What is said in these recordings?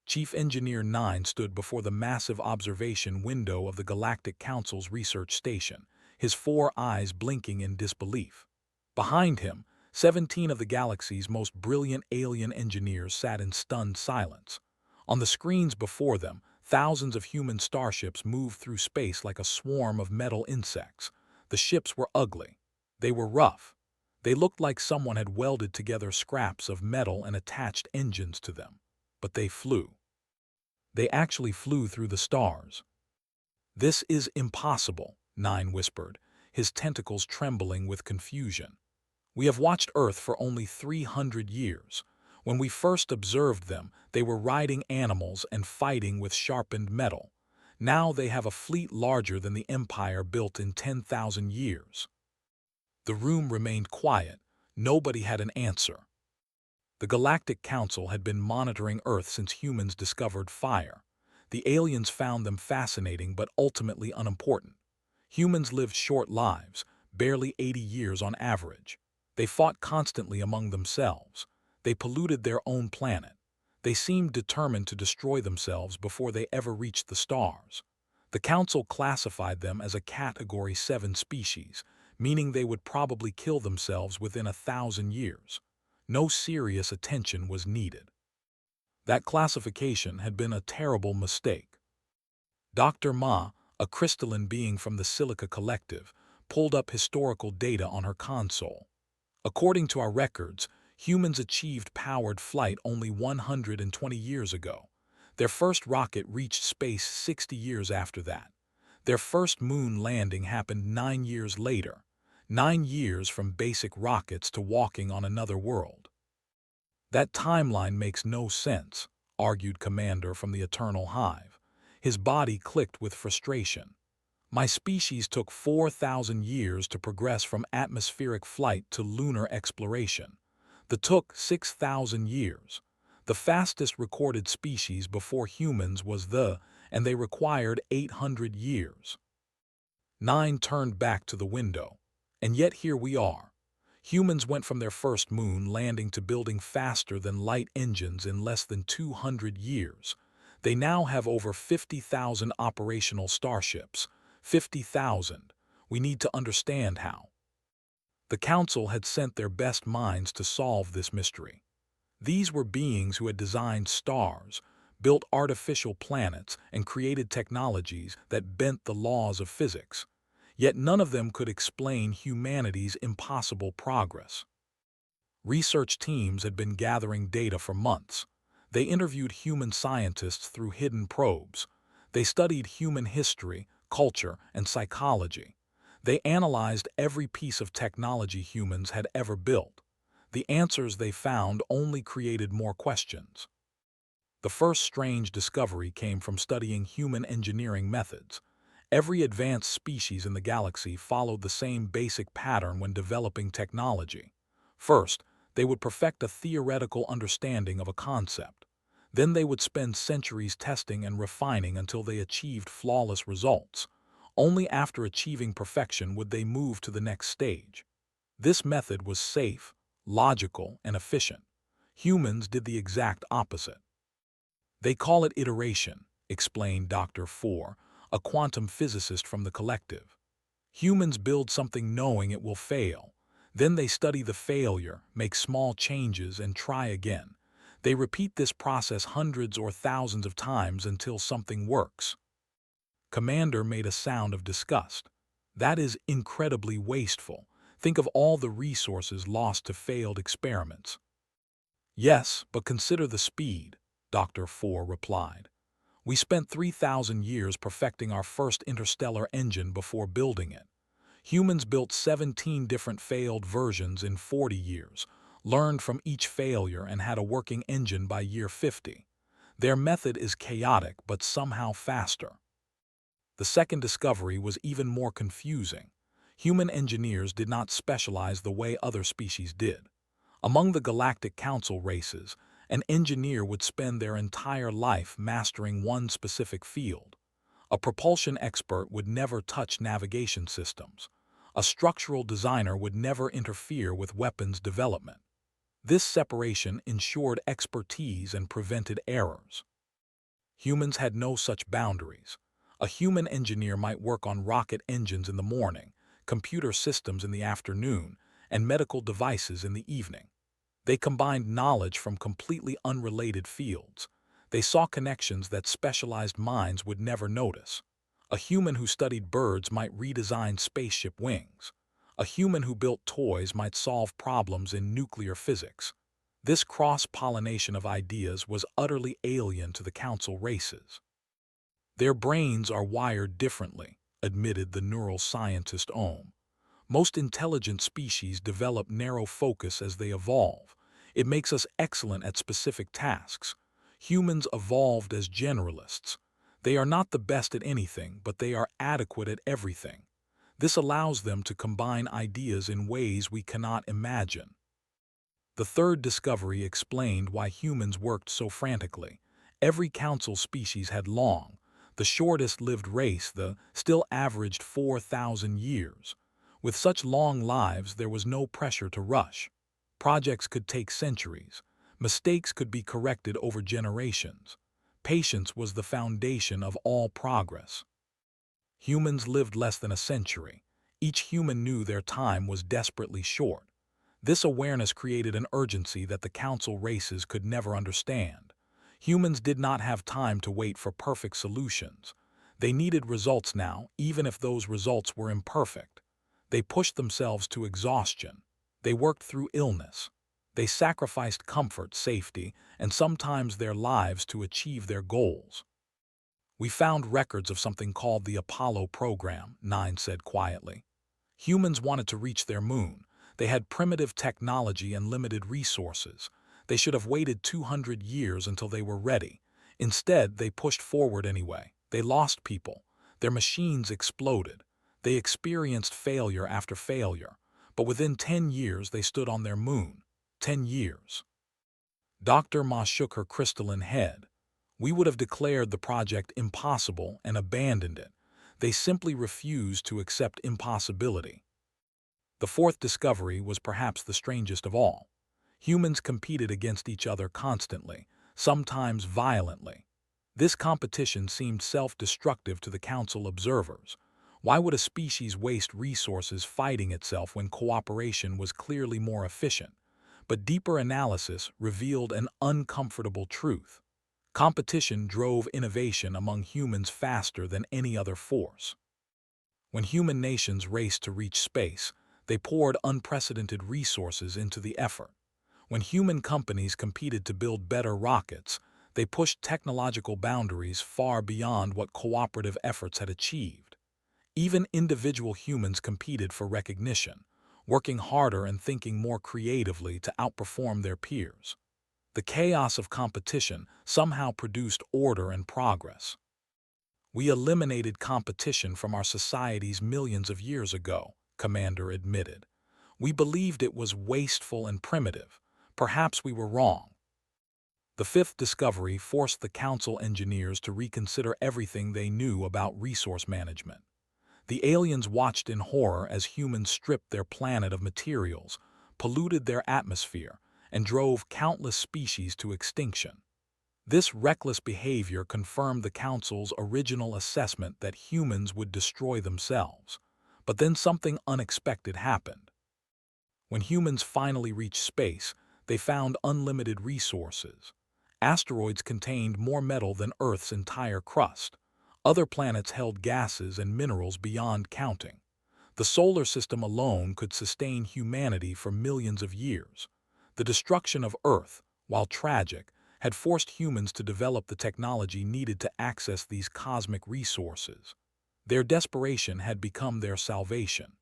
Chief Engineer 9 stood before the massive observation window of the Galactic Council's research station, his four eyes blinking in disbelief. Behind him, 17 of the galaxy's most brilliant alien engineers sat in stunned silence. On the screens before them, thousands of human starships moved through space like a swarm of metal insects. The ships were ugly. They were rough. They looked like someone had welded together scraps of metal and attached engines to them. But they flew. They actually flew through the stars. "This is impossible," Nine whispered, his tentacles trembling with confusion. "We have watched Earth for only 300 years. When we first observed them, they were riding animals and fighting with sharpened metal. Now they have a fleet larger than the empire built in 10,000 years." The room remained quiet. Nobody had an answer. The Galactic Council had been monitoring Earth since humans discovered fire. The aliens found them fascinating but ultimately unimportant. Humans lived short lives, barely 80 years on average. They fought constantly among themselves. They polluted their own planet. They seemed determined to destroy themselves before they ever reached the stars. The Council classified them as a Category 7 species, meaning they would probably kill themselves within 1,000 years. No serious attention was needed. That classification had been a terrible mistake. Dr. Ma, a crystalline being from the Silica Collective, pulled up historical data on her console. According to our records, humans achieved powered flight only 120 years ago. Their first rocket reached space 60 years after that. Their first moon landing happened 9 years later. 9 years from basic rockets to walking on another world. "That timeline makes no sense," argued Commander from the Eternal Hive. His body clicked with frustration. "My species took 4,000 years to progress from atmospheric flight to lunar exploration. The took 6,000 years. The fastest recorded species before humans was and they required 800 years." Nine turned back to the window. "And yet here we are. Humans went from their first moon landing to building faster than light engines in less than 200 years. They now have over 50,000 operational starships. 50,000. We need to understand how." The Council had sent their best minds to solve this mystery. These were beings who had designed stars, built artificial planets, and created technologies that bent the laws of physics. Yet none of them could explain humanity's impossible progress. Research teams had been gathering data for months. They interviewed human scientists through hidden probes. They studied human history, culture, and psychology. They analyzed every piece of technology humans had ever built. The answers they found only created more questions. The first strange discovery came from studying human engineering methods. Every advanced species in the galaxy followed the same basic pattern when developing technology. First, they would perfect a theoretical understanding of a concept. Then they would spend centuries testing and refining until they achieved flawless results. Only after achieving perfection would they move to the next stage. This method was safe, logical, and efficient. Humans did the exact opposite. "They call it iteration," explained Dr. Four, a quantum physicist from the collective. "Humans build something knowing it will fail. Then they study the failure, make small changes, and try again. They repeat this process hundreds or thousands of times until something works." Commander made a sound of disgust. "That is incredibly wasteful. Think of all the resources lost to failed experiments." "Yes, but consider the speed," Dr. Four replied. "We spent 3,000 years perfecting our first interstellar engine before building it. Humans built 17 different failed versions in 40 years, learned from each failure, and had a working engine by year 50. Their method is chaotic but somehow faster." The second discovery was even more confusing. Human engineers did not specialize the way other species did. Among the Galactic Council races, an engineer would spend their entire life mastering one specific field. A propulsion expert would never touch navigation systems. A structural designer would never interfere with weapons development. This separation ensured expertise and prevented errors. Humans had no such boundaries. A human engineer might work on rocket engines in the morning, computer systems in the afternoon, and medical devices in the evening. They combined knowledge from completely unrelated fields. They saw connections that specialized minds would never notice. A human who studied birds might redesign spaceship wings. A human who built toys might solve problems in nuclear physics. This cross-pollination of ideas was utterly alien to the council races. Their brains are wired differently, admitted the neural scientist Ohm. Most intelligent species develop narrow focus as they evolve. It makes us excellent at specific tasks. Humans evolved as generalists. They are not the best at anything, but they are adequate at everything. This allows them to combine ideas in ways we cannot imagine. The third discovery explained why humans worked so frantically. Every council species had long, the shortest-lived race, still averaged 4,000 years. With such long lives, there was no pressure to rush. Projects could take centuries. Mistakes could be corrected over generations. Patience was the foundation of all progress. Humans lived less than a century. Each human knew their time was desperately short. This awareness created an urgency that the council races could never understand. Humans did not have time to wait for perfect solutions. They needed results now, even if those results were imperfect. They pushed themselves to exhaustion. They worked through illness. They sacrificed comfort, safety, and sometimes their lives to achieve their goals. We found records of something called the Apollo program, Nine said quietly. Humans wanted to reach their moon. They had primitive technology and limited resources. They should have waited 200 years until they were ready. Instead, they pushed forward anyway. They lost people. Their machines exploded. They experienced failure after failure. But within 10 years, they stood on their moon. 10 years. Dr. Ma shook her crystalline head. We would have declared the project impossible and abandoned it. They simply refused to accept impossibility. The fourth discovery was perhaps the strangest of all. Humans competed against each other constantly, sometimes violently. This competition seemed self-destructive to the council observers. Why would a species waste resources fighting itself when cooperation was clearly more efficient? But deeper analysis revealed an uncomfortable truth. Competition drove innovation among humans faster than any other force. When human nations raced to reach space, they poured unprecedented resources into the effort. When human companies competed to build better rockets, they pushed technological boundaries far beyond what cooperative efforts had achieved. Even individual humans competed for recognition, working harder and thinking more creatively to outperform their peers. The chaos of competition somehow produced order and progress. We eliminated competition from our societies millions of years ago, Commander admitted. We believed it was wasteful and primitive. Perhaps we were wrong. The fifth discovery forced the council engineers to reconsider everything they knew about resource management. The aliens watched in horror as humans stripped their planet of materials, polluted their atmosphere, and drove countless species to extinction. This reckless behavior confirmed the Council's original assessment that humans would destroy themselves. But then something unexpected happened. When humans finally reached space, they found unlimited resources. Asteroids contained more metal than Earth's entire crust. Other planets held gases and minerals beyond counting. The solar system alone could sustain humanity for millions of years. The destruction of Earth, while tragic, had forced humans to develop the technology needed to access these cosmic resources. Their desperation had become their salvation.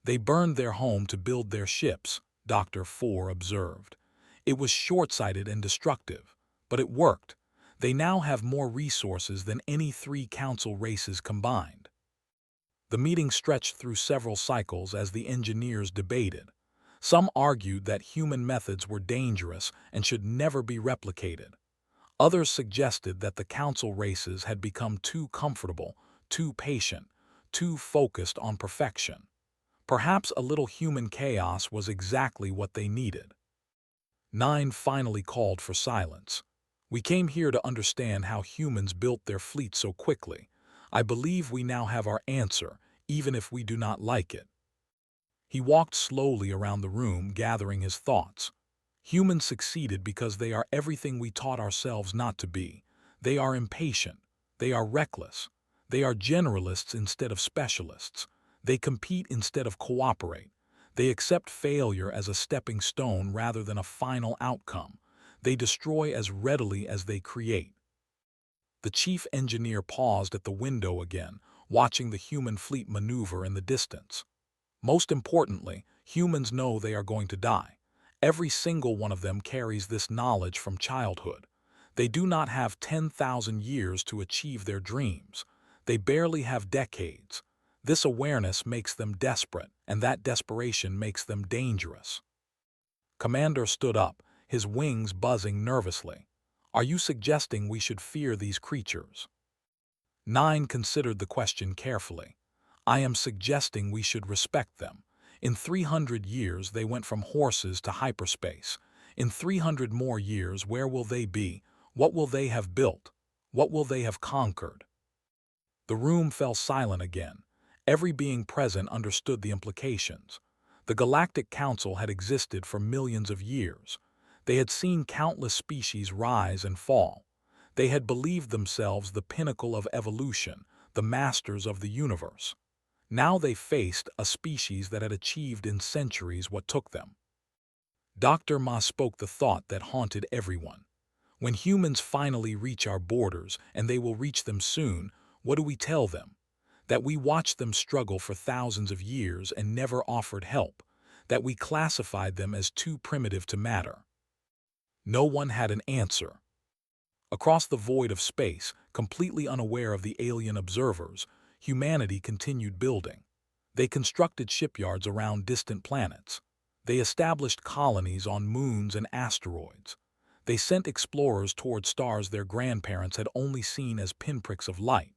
They burned their home to build their ships, Dr. Four observed. It was short-sighted and destructive, but it worked. They now have more resources than any three council races combined. The meeting stretched through several cycles as the engineers debated. Some argued that human methods were dangerous and should never be replicated. Others suggested that the council races had become too comfortable, too patient, too focused on perfection. Perhaps a little human chaos was exactly what they needed. Nine finally called for silence. We came here to understand how humans built their fleet so quickly. I believe we now have our answer, even if we do not like it." He walked slowly around the room, gathering his thoughts. Humans succeeded because they are everything we taught ourselves not to be. They are impatient. They are reckless. They are generalists instead of specialists. They compete instead of cooperate. They accept failure as a stepping stone rather than a final outcome. They destroy as readily as they create. The chief engineer paused at the window again, watching the human fleet maneuver in the distance. Most importantly, humans know they are going to die. Every single one of them carries this knowledge from childhood. They do not have 10,000 years to achieve their dreams. They barely have decades. This awareness makes them desperate, and that desperation makes them dangerous. Commander stood up, his wings buzzing nervously. "Are you suggesting we should fear these creatures?" Nine considered the question carefully. "I am suggesting we should respect them. In 300 years, they went from horses to hyperspace. In 300 more years, where will they be? What will they have built? What will they have conquered?" The room fell silent again. Every being present understood the implications. The Galactic Council had existed for millions of years. They had seen countless species rise and fall. They had believed themselves the pinnacle of evolution, the masters of the universe. Now they faced a species that had achieved in centuries what took them. Dr. Ma spoke the thought that haunted everyone. When humans finally reach our borders, and they will reach them soon, what do we tell them? That we watched them struggle for thousands of years and never offered help, that we classified them as too primitive to matter. No one had an answer. Across the void of space, completely unaware of the alien observers, humanity continued building. They constructed shipyards around distant planets. They established colonies on moons and asteroids. They sent explorers toward stars their grandparents had only seen as pinpricks of light.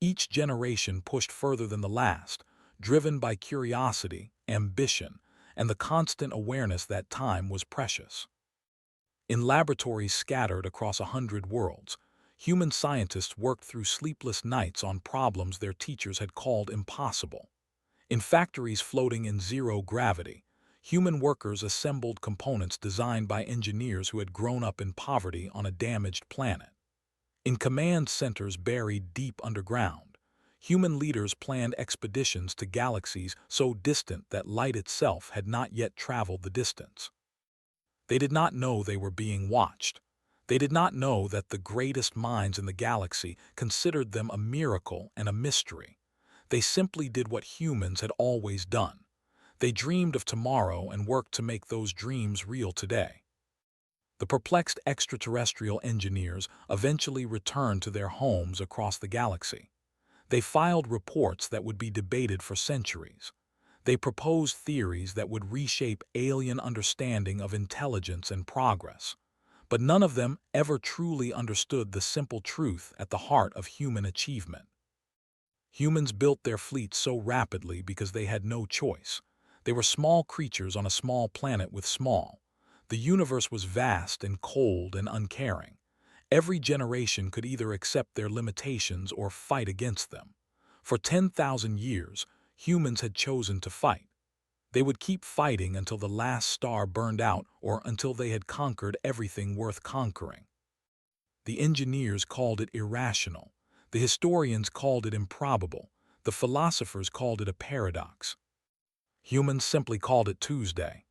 Each generation pushed further than the last, driven by curiosity, ambition, and the constant awareness that time was precious. In laboratories scattered across 100 worlds, human scientists worked through sleepless nights on problems their teachers had called impossible. In factories floating in zero gravity, human workers assembled components designed by engineers who had grown up in poverty on a damaged planet. In command centers buried deep underground, human leaders planned expeditions to galaxies so distant that light itself had not yet traveled the distance. They did not know they were being watched. They did not know that the greatest minds in the galaxy considered them a miracle and a mystery. They simply did what humans had always done. They dreamed of tomorrow and worked to make those dreams real today. The perplexed extraterrestrial engineers eventually returned to their homes across the galaxy. They filed reports that would be debated for centuries. They proposed theories that would reshape alien understanding of intelligence and progress. But none of them ever truly understood the simple truth at the heart of human achievement. Humans built their fleet so rapidly because they had no choice. They were small creatures on a small planet with small. The universe was vast and cold and uncaring. Every generation could either accept their limitations or fight against them. For 10,000 years, humans had chosen to fight. They would keep fighting until the last star burned out or until they had conquered everything worth conquering. The engineers called it irrational. The historians called it improbable. The philosophers called it a paradox. Humans simply called it Tuesday.